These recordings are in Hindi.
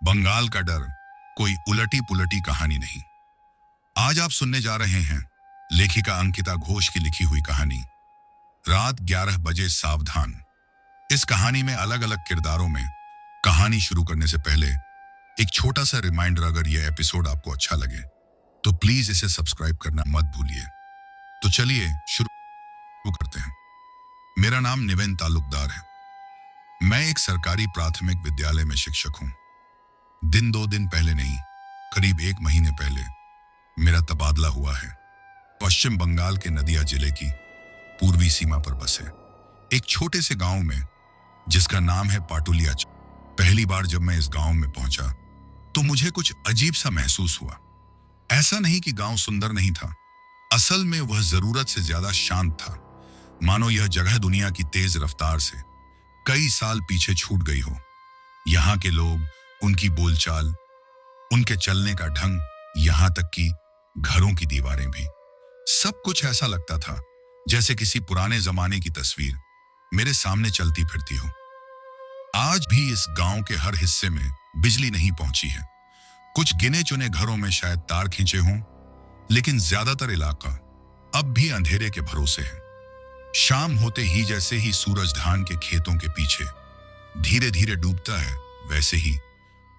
बंगाल का डर कोई उलटी पुलटी कहानी नहीं। आज आप सुनने जा रहे हैं लेखिका अंकिता घोष की लिखी हुई कहानी रात 11 बजे सावधान। इस कहानी में अलग अलग किरदारों में कहानी शुरू करने से पहले एक छोटा सा रिमाइंडर, अगर यह एपिसोड आपको अच्छा लगे तो प्लीज इसे सब्सक्राइब करना मत भूलिए। तो चलिए शुरू करते हैं। मेरा नाम निवेन तालुकदार है। मैं एक सरकारी प्राथमिक विद्यालय में शिक्षक हूं। दिन 2 दिन पहले नहीं, करीब 1 महीने पहले मेरा तबादला हुआ है। पश्चिम बंगाल के नदिया जिले की पूर्वी सीमा पर बसे एक छोटे से गांव में जिसका नाम है पाटुलिया। पहली बार जब मैं इस गांव में पहुंचा तो मुझे कुछ अजीब सा महसूस हुआ। ऐसा नहीं कि गांव सुंदर नहीं था, असल में वह जरूरत से ज्यादा शांत था। मानो यह जगह दुनिया की तेज रफ्तार से कई साल पीछे छूट गई हो। यहाँ के लोग, उनकी बोलचाल, उनके चलने का ढंग, यहाँ तक कि घरों की दीवारें भी, सब कुछ ऐसा लगता था जैसे किसी पुराने जमाने की तस्वीर मेरे सामने चलती फिरती हो। आज भी इस गांव के हर हिस्से में बिजली नहीं पहुंची है। कुछ गिने चुने घरों में शायद तार खींचे हों, लेकिन ज्यादातर इलाका अब भी अंधेरे के भरोसे है। शाम होते ही जैसे ही सूरज धान के खेतों के पीछे धीरे धीरे डूबता है, वैसे ही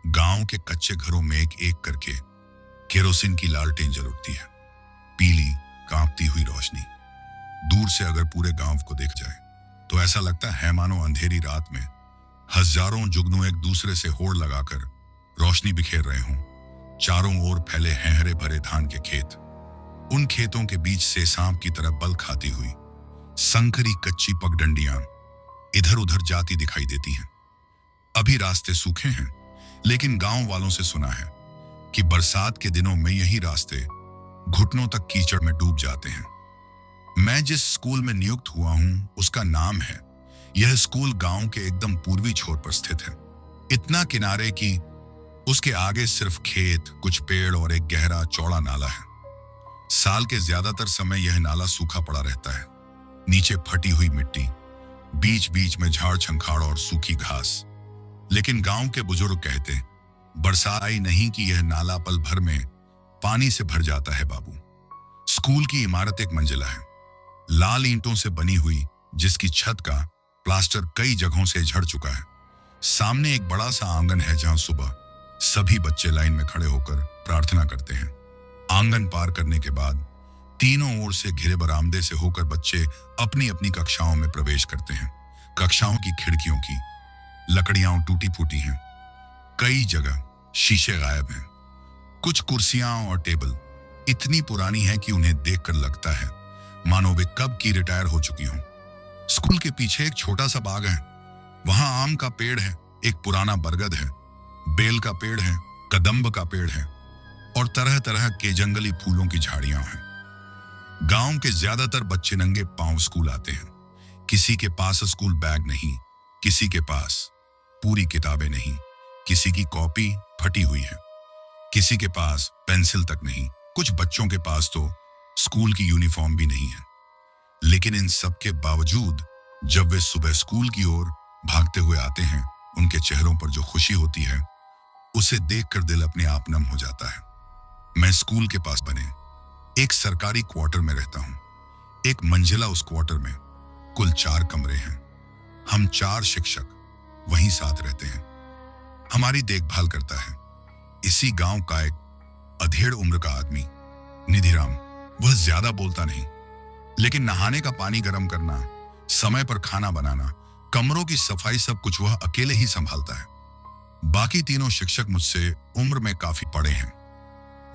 गांव के कच्चे घरों में एक एक करके केरोसिन की लालटेन जल उठती है। पीली कांपती हुई रोशनी। दूर से अगर पूरे गांव को देख जाए तो ऐसा लगता है मानो अंधेरी रात में हजारों जुगनू एक दूसरे से होड़ लगाकर रोशनी बिखेर रहे हों। चारों ओर फैले हैं हरे भरे धान के खेत। उन खेतों के बीच से सांप की तरह बल खाती हुई संकरी कच्ची पगडंडियां इधर उधर जाती दिखाई देती हैं। अभी रास्ते सूखे हैं, लेकिन गांव वालों से सुना है कि बरसात के दिनों में यही रास्ते घुटनों तक कीचड़ में डूब जाते हैं। मैं जिस स्कूल में नियुक्त हुआ हूं उसका नाम है। यह स्कूल गांव के एकदम पूर्वी छोर पर स्थित है। इतना किनारे कि उसके आगे सिर्फ खेत, कुछ पेड़ और एक गहरा चौड़ा नाला है। साल के ज्यादातर समय यह नाला सूखा पड़ा रहता है। नीचे फटी हुई मिट्टी, बीच बीच में झाड़ झंखाड़ और सूखी घास। लेकिन गांव के बुजुर्ग कहते, बरसात आई नहीं कि यह नाला पल भर में पानी से भर जाता है बाबू। स्कूल की इमारत 1 मंजिला है, लाल ईंटों से बनी हुई, जिसकी छत का प्लास्टर कई जगहों से झड़ चुका है। सामने एक बड़ा सा आंगन है जहां सुबह सभी बच्चे लाइन में खड़े होकर प्रार्थना करते हैं। आंगन पार करने के बाद तीनों ओर से घिरे बरामदे से होकर बच्चे अपनी अपनी कक्षाओं में प्रवेश करते हैं। कक्षाओं की खिड़कियों की लकड़ियां टूटी फूटी हैं। कई जगह शीशे गायब हैं। कुछ कुर्सियां और टेबल इतनी पुरानी हैं कि उन्हें देखकर लगता है मानो वे कब की रिटायर हो चुकी हों। स्कूल के पीछे एक छोटा सा बाग है। वहां आम का पेड़ है, एक पुराना बरगद है, बेल का पेड़ है, कदम्ब का पेड़ है और तरह तरह के जंगली फूलों की झाड़ियां हैं। गांव के ज्यादातर बच्चे नंगे पांव स्कूल आते हैं। किसी के पास स्कूल बैग नहीं, किसी के पास पूरी किताबें नहीं, किसी की कॉपी फटी हुई है, किसी के पास पेंसिल तक नहीं। कुछ बच्चों के पास तो स्कूल की यूनिफॉर्म भी नहीं है। लेकिन इन सब के बावजूद जब वे सुबह स्कूल की ओर भागते हुए आते हैं, उनके चेहरों पर जो खुशी होती है उसे देखकर दिल अपने आप नम हो जाता है। मैं स्कूल के पास बने एक सरकारी क्वार्टर में रहता हूं। 1 मंजिला उस क्वार्टर में कुल 4 कमरे हैं। हम 4 शिक्षक वहीं साथ रहते हैं। हमारी देखभाल करता है इसी गांव का एक अधेड़ उम्र का आदमी, निधिराम। वह ज्यादा बोलता नहीं, लेकिन नहाने का पानी गर्म करना, समय पर खाना बनाना, कमरों की सफाई, सब कुछ वह अकेले ही संभालता है। बाकी तीनों शिक्षक मुझसे उम्र में काफी बड़े हैं।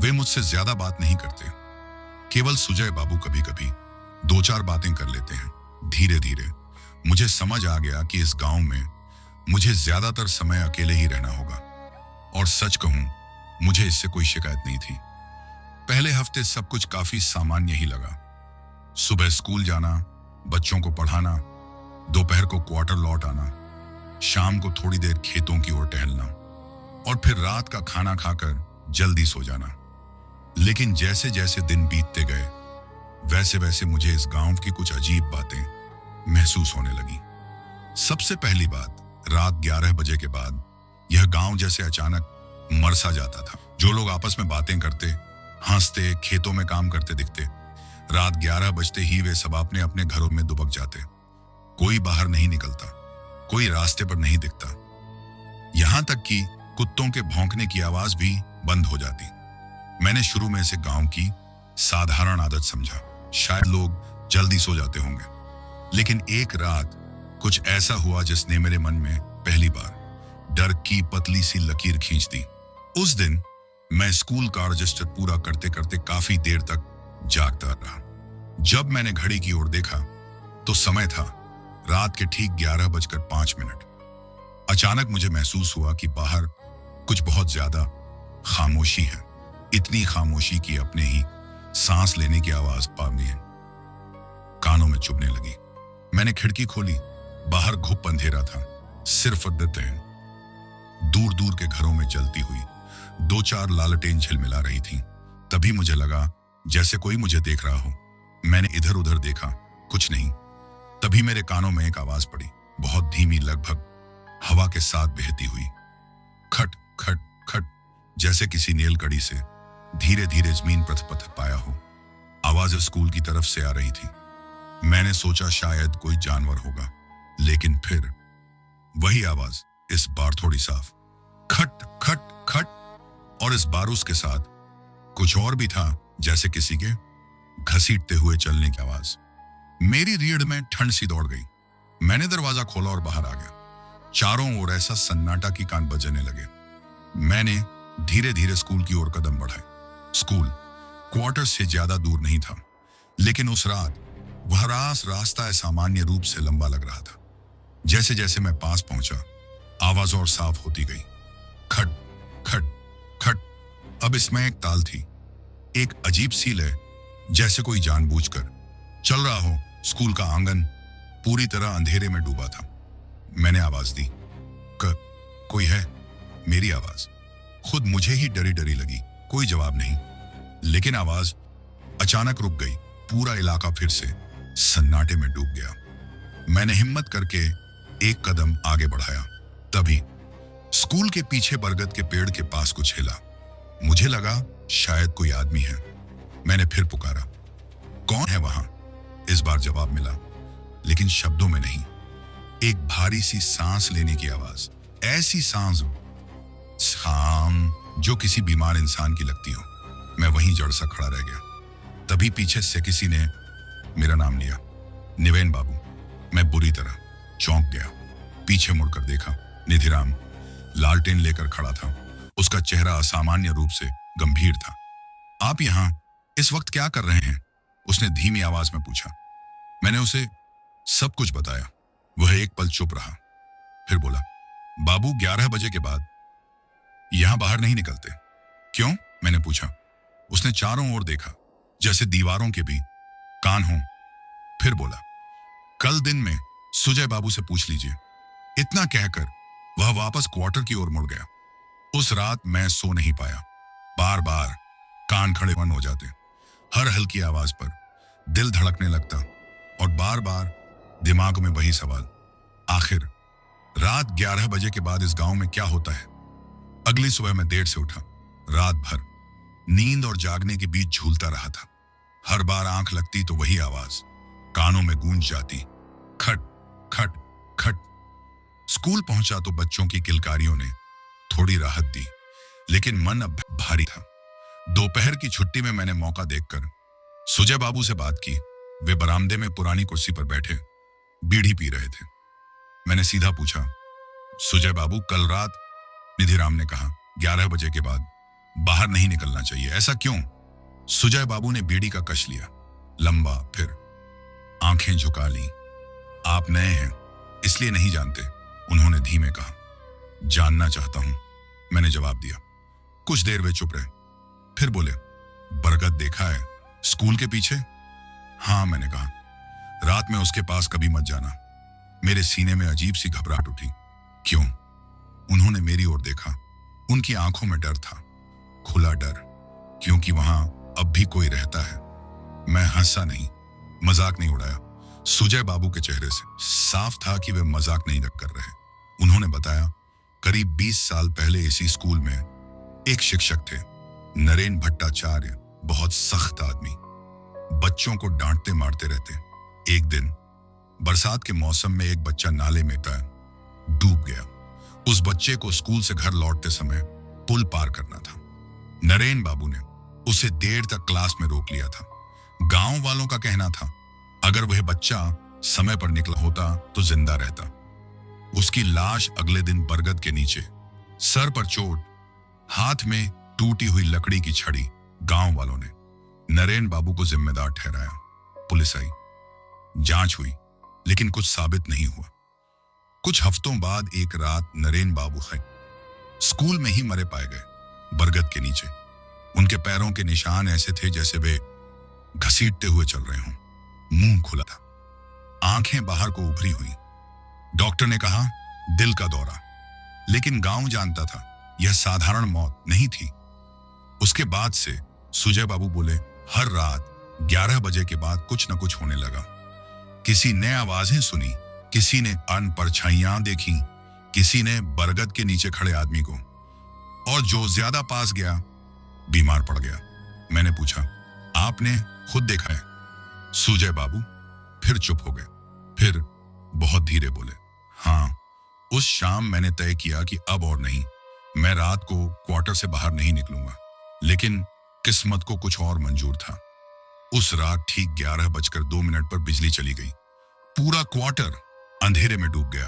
वे मुझसे ज्यादा बात नहीं करते। केवल सुजय बाबू कभी कभी 2-4 बातें कर लेते हैं। धीरे धीरे मुझे समझ आ गया कि इस गांव में मुझे ज्यादातर समय अकेले ही रहना होगा। और सच कहूं, मुझे इससे कोई शिकायत नहीं थी। पहले हफ्ते सब कुछ काफी सामान्य ही लगा। सुबह स्कूल जाना, बच्चों को पढ़ाना, दोपहर को क्वार्टर लौट आना, शाम को थोड़ी देर खेतों की ओर टहलना और फिर रात का खाना खाकर जल्दी सो जाना। लेकिन जैसे जैसे दिन बीतते गए, वैसे वैसे मुझे इस गांव की कुछ अजीब बातें महसूस होने लगी। सबसे पहली बात, रात 11 बजे के बाद यह गांव जैसे अचानक मर सा जाता था। जो लोग आपस में बातें करते, हंसते, खेतों में काम करते दिखते, रात 11 बजते ही वे सब अपने अपने घरों में दुबक जाते। कोई बाहर नहीं निकलता, कोई रास्ते पर नहीं दिखता, यहां तक कि कुत्तों के भौंकने की आवाज भी बंद हो जाती। मैंने शुरू में इसे गांव की साधारण आदत समझा, शायद लोग जल्दी सो जाते होंगे। लेकिन एक रात कुछ ऐसा हुआ जिसने मेरे मन में पहली बार डर की पतली सी लकीर खींच दी। उस दिन मैं स्कूल का रजिस्टर पूरा करते करते काफी देर तक जागता रहा। जब मैंने घड़ी की ओर देखा तो समय था रात के ठीक 11:05। अचानक मुझे महसूस हुआ कि बाहर कुछ बहुत ज्यादा खामोशी है, इतनी खामोशी कि अपने ही सांस लेने की आवाज पानी है कानों में चुभने लगी। मैंने खिड़की खोली, बाहर घुप अंधेरा था, सिर्फ दूर दूर के घरों में जलती हुई 2-4 लालटेन झिलमिला रही थी। तभी मुझे लगा जैसे कोई मुझे देख रहा हो। मैंने इधर उधर देखा, कुछ नहीं। तभी मेरे कानों में एक आवाज पड़ी, बहुत धीमी, लगभग हवा के साथ बहती हुई, खट खट खट, जैसे किसी नेल कड़ी से धीरे धीरे जमीन पर पाया हो। आवाज स्कूल की तरफ से आ रही थी। मैंने सोचा शायद कोई जानवर होगा, लेकिन फिर वही आवाज, इस बार थोड़ी साफ, खट खट खट, और इस बार उसके साथ कुछ और भी था, जैसे किसी के घसीटते हुए चलने की आवाज। मेरी रीढ़ में ठंड सी दौड़ गई। मैंने दरवाजा खोला और बाहर आ गया। चारों ओर ऐसा सन्नाटा की कान बजने लगे। मैंने धीरे धीरे स्कूल की ओर कदम बढ़ाए। स्कूल क्वार्टर से ज्यादा दूर नहीं था, लेकिन उस रात वह रास्ता असामान्य रूप से लंबा लग रहा था। जैसे जैसे मैं पास पहुंचा, आवाज और साफ होती गई, खट खट खट। अब इसमें एक ताल थी, एक अजीब सी लय, जैसे कोई जानबूझकर चल रहा हो। स्कूल का आंगन पूरी तरह अंधेरे में डूबा था। मैंने आवाज दी, कोई है? मेरी आवाज खुद मुझे ही डरी डरी लगी। कोई जवाब नहीं, लेकिन आवाज अचानक रुक गई। पूरा इलाका फिर से सन्नाटे में डूब गया। मैंने हिम्मत करके एक कदम आगे बढ़ाया। तभी स्कूल के पीछे बरगद के पेड़ के पास कुछ हिला। मुझे लगा शायद कोई आदमी है। मैंने फिर पुकारा, कौन है वहां? इस बार जवाब मिला, लेकिन शब्दों में नहीं। एक भारी सी सांस लेने की आवाज, ऐसी सांस जो किसी बीमार इंसान की लगती हो। मैं वहीं जड़ सा खड़ा रह गया। तभी पीछे से किसी ने मेरा नाम लिया, निवेन बाबू। मैं बुरी तरह चौंक गया। पीछे मुड़कर देखा, निधिराम लालटेन लेकर खड़ा था। उसका चेहरा असामान्य रूप से गंभीर था। आप यहां इस वक्त क्या कर रहे हैं? उसने धीमी आवाज में पूछा। मैंने उसे सब कुछ बताया। वह एक पल चुप रहा, फिर बोला, बाबू 11 बजे के बाद यहां बाहर नहीं निकलते। क्यों? मैंने पूछा। उसने चारों ओर देखा, जैसे दीवारों के भी कान हों, फिर बोला, कल दिन में सुजय बाबू से पूछ लीजिए। इतना कहकर वह वापस क्वार्टर की ओर मुड़ गया। उस रात मैं सो नहीं पाया। बार बार कान खड़े बंद हो जाते, हर हल्की आवाज पर दिल धड़कने लगता, और बार बार दिमाग में वही सवाल, आखिर रात 11 बजे के बाद इस गांव में क्या होता है? अगली सुबह मैं देर से उठा। रात भर नींद और जागने के बीच झूलता रहा था। हर बार आंख लगती तो वही आवाज कानों में गूंज जाती, खट खट खट। स्कूल पहुंचा तो बच्चों की किलकारियों ने थोड़ी राहत दी, लेकिन मन अब भारी था। दोपहर की छुट्टी में मैंने मौका देखकर सुजय बाबू से बात की। वे बरामदे में पुरानी कुर्सी पर बैठे बीड़ी पी रहे थे। मैंने सीधा पूछा, सुजय बाबू, कल रात निधिराम ने कहा 11 बजे के बाद बाहर नहीं निकलना चाहिए, ऐसा क्यों? सुजय बाबू ने बीड़ी का कश लिया, लंबा, फिर आंखें झुका ली। आप नए हैं इसलिए नहीं जानते, उन्होंने धीमे कहा। जानना चाहता हूं, मैंने जवाब दिया। कुछ देर वे चुप रहे, फिर बोले, बरगद देखा है स्कूल के पीछे? हाँ, मैंने कहा। रात में उसके पास कभी मत जाना। मेरे सीने में अजीब सी घबराहट उठी। क्यों? उन्होंने मेरी ओर देखा। उनकी आंखों में डर था, खुला डर, क्योंकि वहां अब भी कोई रहता है। मैं हंसा नहीं, मजाक नहीं उड़ाया। सुजय बाबू के चेहरे से साफ था कि वे मजाक नहीं कर रहे। उन्होंने बताया, करीब 20 साल पहले इसी स्कूल में एक शिक्षक थे, नरेन भट्टाचार्य, बहुत सख्त आदमी, बच्चों को डांटते मारते रहते। एक दिन बरसात के मौसम में एक बच्चा नाले में डूब गया। उस बच्चे को स्कूल से घर लौटते समय पुल पार करना था। नरेन बाबू ने उसे देर तक क्लास में रोक लिया था। गांव वालों का कहना था, अगर वह बच्चा समय पर निकला होता तो जिंदा रहता। उसकी लाश अगले दिन बरगद के नीचे, सर पर चोट, हाथ में टूटी हुई लकड़ी की छड़ी। गांव वालों ने नरेन बाबू को जिम्मेदार ठहराया। पुलिस आई, जांच हुई, लेकिन कुछ साबित नहीं हुआ। कुछ हफ्तों बाद एक रात नरेन बाबू स्कूल में ही मरे पाए गए, बरगद के नीचे। उनके पैरों के निशान ऐसे थे जैसे वे घसीटते हुए चल रहे हों। मुंह खुला था, आंखें बाहर को उभरी हुई। डॉक्टर ने कहा दिल का दौरा, लेकिन गांव जानता था यह साधारण मौत नहीं थी। उसके बाद से सुजय बाबू बोले, हर रात 11 बजे के बाद कुछ न कुछ होने लगा। किसी ने आवाजें सुनी, किसी ने अनपरछाइयां देखी, किसी ने बरगद के नीचे खड़े आदमी को, और जो ज्यादा पास गया बीमार पड़ गया। मैंने पूछा, आपने खुद देखा है? सुजय बाबू फिर चुप हो गए, फिर बहुत धीरे बोले, हाँ, उस शाम मैंने तय किया कि अब और नहीं, मैं रात को क्वार्टर से बाहर नहीं निकलूंगा। लेकिन किस्मत को कुछ और मंजूर था। उस रात ठीक 11:02 पर बिजली चली गई। पूरा क्वार्टर अंधेरे में डूब गया।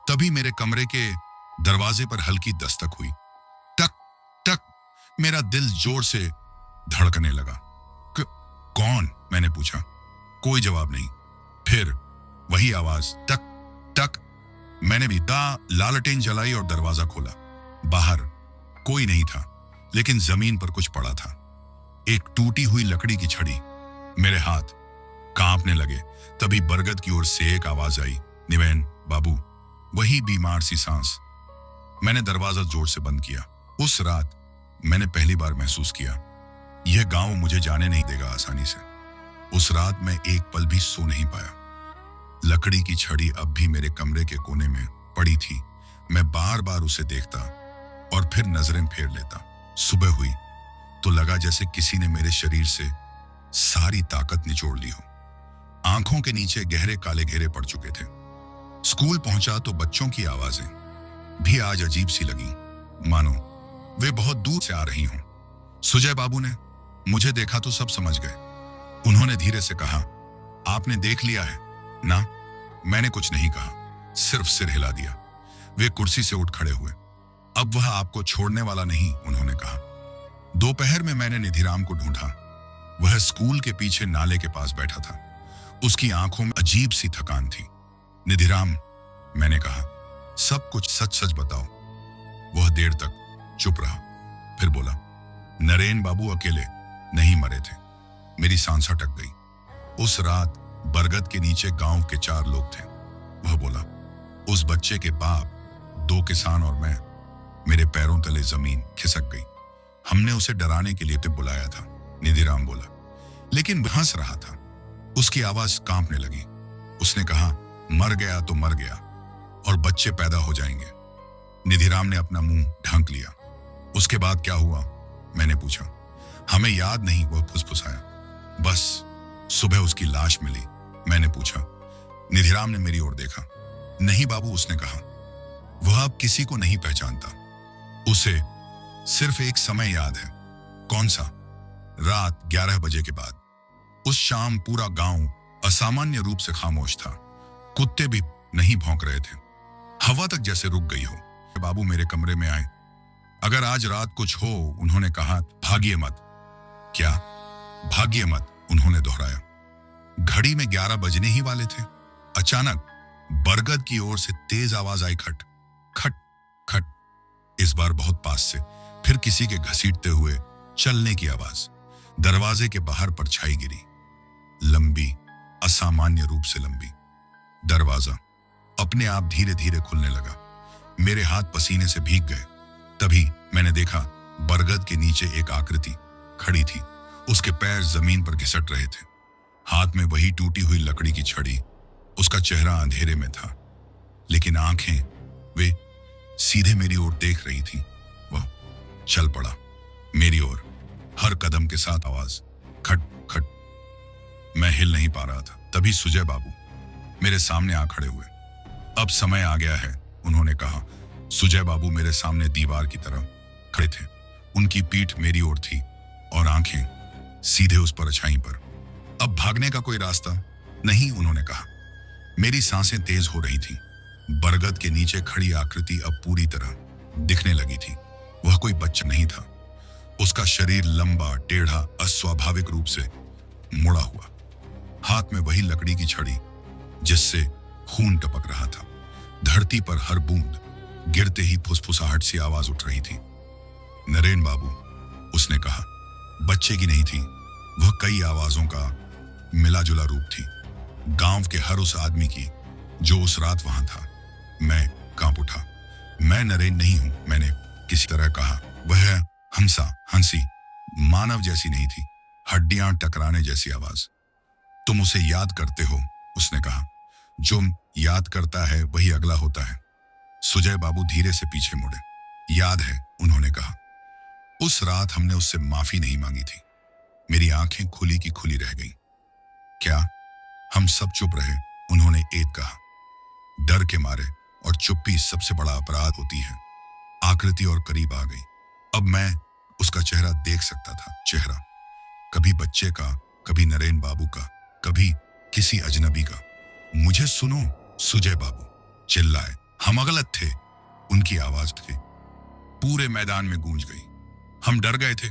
तभी मेरे कमरे के दरवाजे पर हल्की दस्तक हुई। टक टक, मेरा दिल जोर से धड़कने लगा। कौन? मैंने पूछा। कोई जवाब नहीं। फिर वही आवाज, टक टक। मैंने भी लालटेन जलाई और दरवाजा खोला। बाहर कोई नहीं था, लेकिन जमीन पर कुछ पड़ा था। एक टूटी हुई लकड़ी की छड़ी। मेरे हाथ कांपने लगे। तभी बरगद की ओर से एक आवाज आई, निवेन बाबू। वही बीमार सी सांस। मैंने दरवाजा जोर से बंद किया। उस रात मैंने पहली बार महसूस किया, यह गांव मुझे जाने नहीं देगा आसानी से। उस रात मैं एक पल भी सो नहीं पाया। लकड़ी की छड़ी अब भी मेरे कमरे के कोने में पड़ी थी। मैं बार बार उसे देखता और फिर नजरें फेर लेता। सुबह हुई तो लगा जैसे किसी ने मेरे शरीर से सारी ताकत निचोड़ ली हो। आंखों के नीचे गहरे काले घेरे पड़ चुके थे। स्कूल पहुंचा तो बच्चों की आवाजें भी आज अजीब सी लगी, मानो वे बहुत दूर से आ रही हों। सुजय बाबू ने मुझे देखा तो सब समझ गए। उन्होंने धीरे से कहा, आपने देख लिया है ना? मैंने कुछ नहीं कहा, सिर्फ सिर हिला दिया। वे कुर्सी से उठ खड़े हुए। अब वह आपको छोड़ने वाला नहीं, उन्होंने कहा। दोपहर में मैंने निधिराम को ढूंढा। वह स्कूल के पीछे नाले के पास बैठा था। उसकी आंखों में अजीब सी थकान थी। निधिराम, मैंने कहा, सब कुछ सच सच बताओ। वह देर तक चुप रहा, फिर बोला, नरेन बाबू अकेले नहीं मरे थे। मेरी सांस अटक गई। उस रात बरगद के नीचे गांव के 4 लोग थे। वह बोला, उस बच्चे के बाप, 2 किसान और मैं। मेरे पैरों तले जमीन खिसक गई। हमने उसे डराने के लिए तो बुलाया था, निधिराम बोला, लेकिन हंस रहा था। उसकी आवाज कांपने लगी। उसने कहा, मर गया तो मर गया, और बच्चे पैदा हो जाएंगे। निधिराम ने अपना मुंह ढक लिया। उसके बाद क्या हुआ? मैंने पूछा। हमें याद नहीं, वह फुसफुसाया। बस सुबह उसकी लाश मिली। मैंने पूछा। निधिराम ने मेरी ओर देखा। नहीं बाबू, उसने कहा, वह अब किसी को नहीं पहचानता। उसे सिर्फ एक समय याद है। कौन सा? रात 11 बजे के बाद। उस शाम पूरा गांव असामान्य रूप से खामोश था। कुत्ते भी नहीं भौंक रहे थे। हवा तक जैसे रुक गई हो। बाबू मेरे कमरे में आए। अगर आज रात कुछ हो, उन्होंने कहा, भागिए मत। क्या? भागिए मत, उन्होंने दोहराया। घड़ी में 11 बजने ही वाले थे। अचानक बरगद की ओर से तेज आवाज आई, खट खट खट। इस बार बहुत पास से। फिर किसी के घसीटते हुए चलने की आवाज। दरवाजे के बाहर परछाई गिरी, लंबी, असामान्य रूप से लंबी। दरवाजा अपने आप धीरे धीरे खुलने लगा। मेरे हाथ पसीने से भीग गए। तभी मैंने देखा, बरगद के नीचे एक आकृति खड़ी थी। उसके पैर जमीन पर घिसट रहे थे। हाथ में वही टूटी हुई लकड़ी की छड़ी। उसका चेहरा अंधेरे में था, लेकिन आंखें वे सीधे मेरी ओर देख रही थी। वह चल पड़ा मेरी ओर, हर कदम के साथ आवाज खट खट। मैं हिल नहीं पा रहा था। तभी सुजय बाबू मेरे सामने आ खड़े हुए। अब समय आ गया है, उन्होंने कहा। सुजय बाबू मेरे सामने दीवार की तरह खड़े थे। उनकी पीठ मेरी ओर थी और आंखें सीधे उस परछाई पर। अब भागने का कोई रास्ता नहीं, उन्होंने कहा। मेरी सांसें तेज हो रही थीं। बरगद के नीचे खड़ी आकृति अब पूरी तरह दिखने लगी थी। वह कोई बच्चा नहीं था। उसका शरीर लंबा, टेढ़ा, अस्वाभाविक रूप से मुड़ा हुआ। हाथ में वही लकड़ी की छड़ी जिससे खून टपक रहा था। धरती पर हर बूंद गिरते ही फुसफुसाहट सी आवाज उठ रही थी। नरेन बाबू, उसने कहा। बच्चे की नहीं थी, वह कई आवाजों का मिला जुला रूप थी। गांव के हर उस आदमी की जो उस रात वहां था। मैं कांप उठा। मैं नरेन नहीं हूं, मैंने किसी तरह कहा। वह हंसी मानव जैसी नहीं थी, हड्डियां टकराने जैसी आवाज। तुम उसे याद करते हो, उसने कहा। जो याद करता है वही अगला होता है। सुजय बाबू धीरे से पीछे मुड़े। याद है, उन्होंने कहा। उस रात हमने उससे माफी नहीं मांगी थी। मेरी आंखें खुली की खुली रह गईं। क्या? हम सब चुप रहे। उन्होंने एक कहा। डर के मारे, और चुप्पी सबसे बड़ा अपराध होती है। आकृति और करीब आ गई। अब मैं उसका चेहरा देख सकता था। चेहरा कभी बच्चे का, कभी नरेन बाबू का, कभी किसी अजनबी का। मुझे सुनो, सुजय बाबू चिल्लाए। हम गलत थे, उनकी आवाज थी पूरे मैदान में गूंज गई। हम डर गए थे,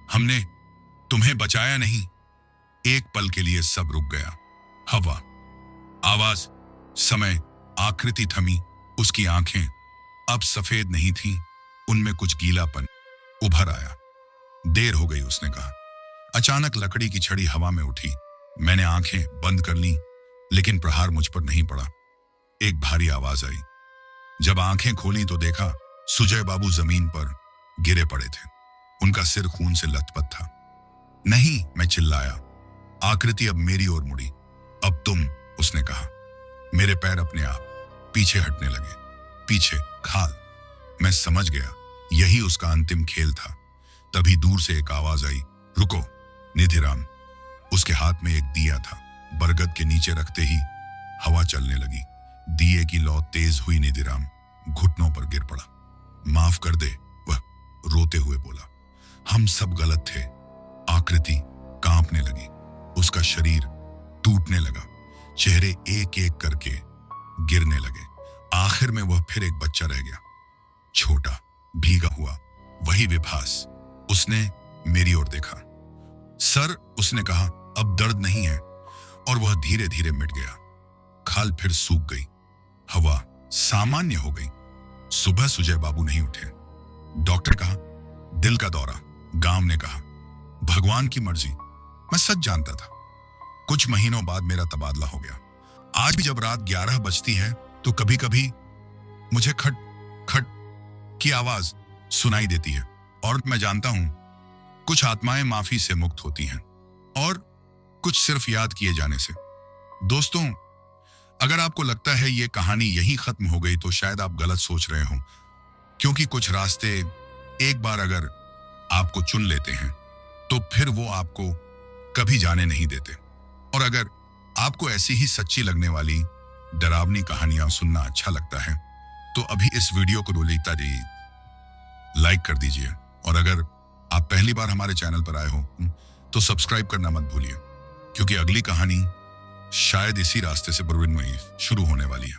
हमने तुम्हें बचाया नहीं। एक पल के लिए सब रुक गया। हवा, आवाज, समय, आकृति थमी। उसकी आंखें अब सफेद नहीं थीं, उनमें कुछ गीलापन उभर आया। देर हो गई, उसने कहा। अचानक लकड़ी की छड़ी हवा में उठी। मैंने आंखें बंद कर लीं, लेकिन प्रहार मुझ पर नहीं पड़ा। एक भारी आवाज आई। जब आंखें खोली तो देखा सुजय बाबू जमीन पर गिरे पड़े थे। उनका सिर खून से लथपथ था। नहीं, मैं चिल्लाया। आकृति अब मेरी ओर मुड़ी। अब तुम, उसने कहा। मेरे पैर अपने आप पीछे हटने लगे। पीछे, खाल। मैं समझ गया, यही उसका अंतिम खेल था। तभी दूर से एक आवाज आई। रुको, निधिराम। उसके हाथ में एक दिया था। बरगद के नीचे रखते ही हवा चलने लगी। दिए की लौ तेज हुई। निधिराम घुटनों पर गिर पड़ा। माफ कर दे, वह रोते हुए बोला। हम सब गलत थे। आकृति कांपने लगी। उसका शरीर टूटने लगा। चेहरे एक एक करके गिरने लगे। आखिर में वह फिर एक बच्चा रह गया, छोटा, भीगा हुआ, वही विभास। उसने मेरी ओर देखा। सर, उसने कहा, अब दर्द नहीं है। और वह धीरे धीरे मिट गया। खाल फिर सूख गई। हवा सामान्य हो गई। सुबह सुजय बाबू नहीं उठे। डॉक्टर कहा दिल का दौरा। गांव ने कहा भगवान की मर्जी। मैं सच जानता था। कुछ महीनों बाद मेरा तबादला हो गया। आज भी जब रात 11 बजती है तो कभी कभी मुझे खट खट की आवाज सुनाई देती है। और मैं जानता हूं कुछ आत्माएं माफी से मुक्त होती हैं और कुछ सिर्फ याद किए जाने से। दोस्तों, अगर आपको लगता है ये कहानी यहीं खत्म हो गई तो शायद आप गलत सोच रहे हो, क्योंकि कुछ रास्ते एक बार अगर आपको चुन लेते हैं तो फिर वो आपको कभी जाने नहीं देते। और अगर आपको ऐसी ही सच्ची लगने वाली डरावनी कहानियां सुनना अच्छा लगता है तो अभी इस वीडियो को लाइक कर दीजिए। और अगर आप पहली बार हमारे चैनल पर आए हो तो सब्सक्राइब करना मत भूलिए, क्योंकि अगली कहानी शायद इसी रास्ते से शुरू होने वाली है।